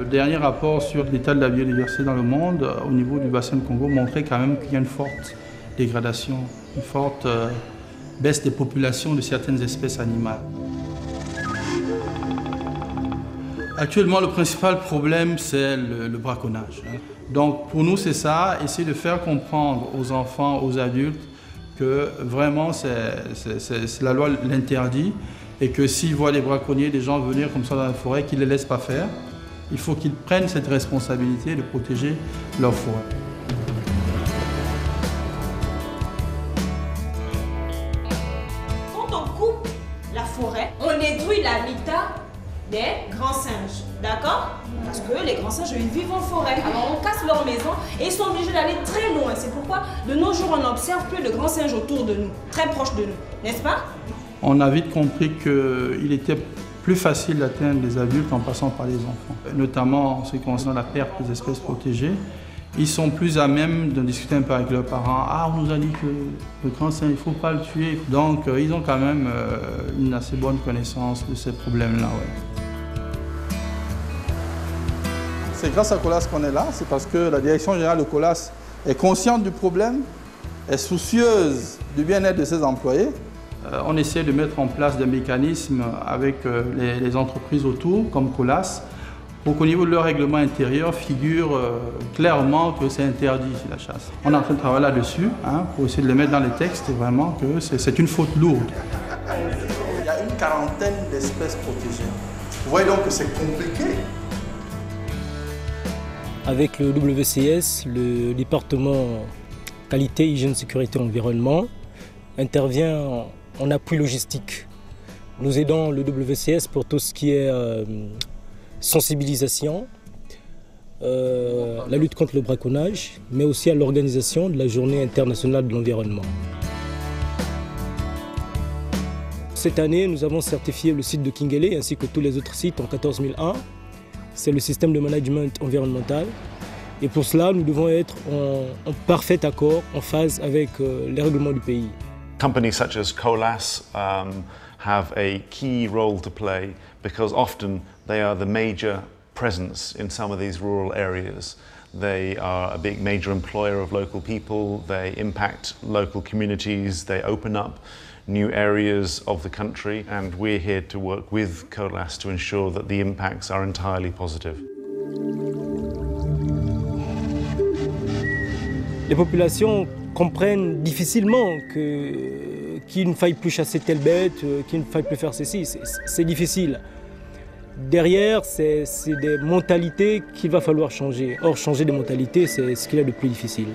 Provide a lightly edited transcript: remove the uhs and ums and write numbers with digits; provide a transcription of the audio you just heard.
dernier rapport sur l'état de la biodiversité dans le monde, au niveau du bassin de Congo, montrait quand même qu'il y a une forte dégradation, une forte baisse des populations de certaines espèces animales. Actuellement, le principal problème, c'est le braconnage. Donc pour nous, c'est ça, essayer de faire comprendre aux enfants, aux adultes, que vraiment la loi l'interdit et que s'ils voient des braconniers, des gens venir comme ça dans la forêt, qu'ils ne les laissent pas faire. Il faut qu'ils prennent cette responsabilité de protéger leur forêt. Quand on coupe la forêt, on détruit l'habitat des grands singes, d'accord? Parce que les grands singes, ils vivent en forêt. Alors on casse leur maison et ils sont obligés d'aller très loin. C'est pourquoi de nos jours, on n'observe plus de grands singes autour de nous, très proches de nous, n'est-ce pas? On a vite compris qu'il était plus facile d'atteindre les adultes en passant par les enfants. Notamment en ce qui concerne la perte des espèces protégées. Ils sont plus à même de discuter un peu avec leurs parents. « Ah, on nous a dit que le grand singe, il ne faut pas le tuer. » Donc ils ont quand même une assez bonne connaissance de ces problèmes-là. Ouais. C'est grâce à COLAS qu'on est là, c'est parce que la direction générale de COLAS est consciente du problème, est soucieuse du bien-être de ses employés. On essaie de mettre en place des mécanismes avec les entreprises autour, comme COLAS, pour qu'au niveau de leur règlement intérieur figure clairement que c'est interdit la chasse. On est en train de travailler là-dessus, pour essayer de les mettre dans les textes, vraiment que c'est une faute lourde. Il y a une quarantaine d'espèces protégées. Vous voyez donc que c'est compliqué. Avec le WCS, le département qualité, hygiène, sécurité, environnement intervient en appui logistique. Nous aidons le WCS pour tout ce qui est sensibilisation, la lutte contre le braconnage, mais aussi à l'organisation de la Journée internationale de l'environnement. Cette année, nous avons certifié le site de Kingele ainsi que tous les autres sites en 14001. C'est le système de management environnemental. Et pour cela, nous devons être en parfait accord, en phase avec les règlements du pays. Companies such as COLAS have a key role to play because often they are the major presence in some of these rural areas. They are a big major employer of local people, they impact local communities, they open up new areas of the country, and we're here to work with COLAS to ensure that the impacts are entirely positive. Les populations comprennent difficilement qu'il ne faille plus chasser telle bête, qu'il ne faille plus faire ceci. C'est difficile. Derrière, c'est des mentalités qu'il va falloir changer. Or, changer des mentalités, c'est ce qu'il y a de plus difficile.